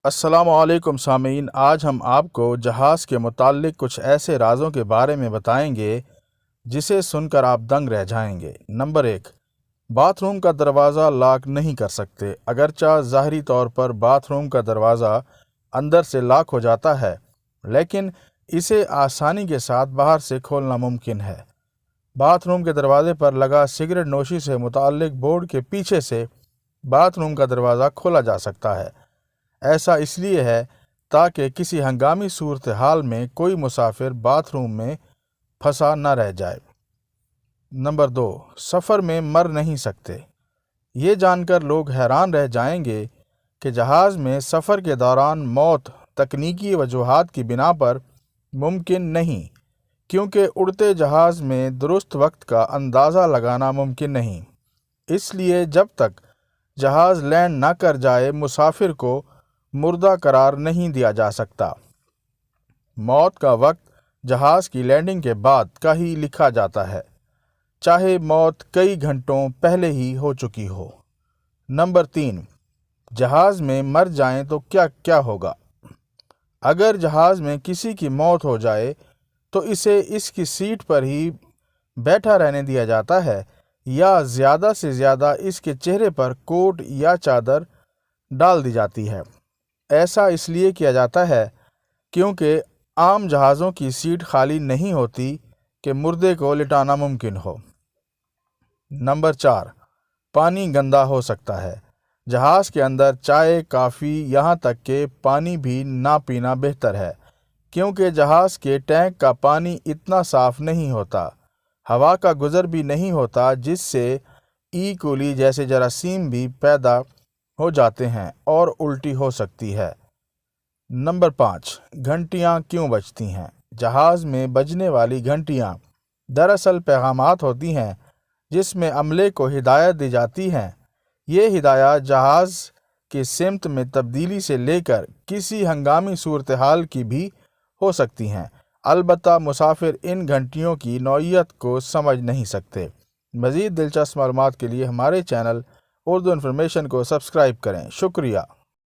السلام علیکم سامعین، آج ہم آپ کو جہاز کے متعلق کچھ ایسے رازوں کے بارے میں بتائیں گے جسے سن کر آپ دنگ رہ جائیں گے۔ نمبر 1، باتھ روم کا دروازہ لاک نہیں کر سکتے۔ اگرچہ ظاہری طور پر باتھ روم کا دروازہ اندر سے لاک ہو جاتا ہے، لیکن اسے آسانی کے ساتھ باہر سے کھولنا ممکن ہے۔ باتھ روم کے دروازے پر لگا سگریٹ نوشی سے متعلق بورڈ کے پیچھے سے باتھ روم کا دروازہ کھولا جا سکتا ہے۔ ایسا اس لیے ہے تاکہ کسی ہنگامی صورتحال میں کوئی مسافر باتھ روم میں پھنسا نہ رہ جائے۔ نمبر 2، سفر میں مر نہیں سکتے۔ یہ جان کر لوگ حیران رہ جائیں گے کہ جہاز میں سفر کے دوران موت تکنیکی وجوہات کی بنا پر ممکن نہیں، کیونکہ اڑتے جہاز میں درست وقت کا اندازہ لگانا ممکن نہیں۔ اس لیے جب تک جہاز لینڈ نہ کر جائے مسافر کو مردہ قرار نہیں دیا جا سکتا۔ موت کا وقت جہاز کی لینڈنگ کے بعد کا ہی لکھا جاتا ہے، چاہے موت کئی گھنٹوں پہلے ہی ہو چکی ہو۔ نمبر 3، جہاز میں مر جائیں تو کیا کیا ہوگا؟ اگر جہاز میں کسی کی موت ہو جائے تو اسے اس کی سیٹ پر ہی بیٹھا رہنے دیا جاتا ہے، یا زیادہ سے زیادہ اس کے چہرے پر کوٹ یا چادر ڈال دی جاتی ہے۔ ایسا اس لیے کیا جاتا ہے کیونکہ عام جہازوں کی سیٹ خالی نہیں ہوتی کہ مردے کو لٹانا ممکن ہو۔ نمبر 4، پانی گندا ہو سکتا ہے۔ جہاز کے اندر چائے، کافی، یہاں تک کہ پانی بھی نہ پینا بہتر ہے، کیونکہ جہاز کے ٹینک کا پانی اتنا صاف نہیں ہوتا۔ ہوا کا گزر بھی نہیں ہوتا، جس سے ای کولی جیسے جراثیم بھی پیدا ہو جاتے ہیں اور الٹی ہو سکتی ہے۔ نمبر 5، گھنٹیاں کیوں بجتی ہیں؟ جہاز میں بجنے والی گھنٹیاں دراصل پیغامات ہوتی ہیں جس میں عملے کو ہدایت دی جاتی ہیں۔ یہ ہدایات جہاز کی سمت میں تبدیلی سے لے کر کسی ہنگامی صورتحال کی بھی ہو سکتی ہیں۔ البتہ مسافر ان گھنٹیوں کی نوعیت کو سمجھ نہیں سکتے۔ مزید دلچسپ معلومات کے لیے ہمارے چینل اردو انفارمیشن کو سبسکرائب کریں۔ شکریہ۔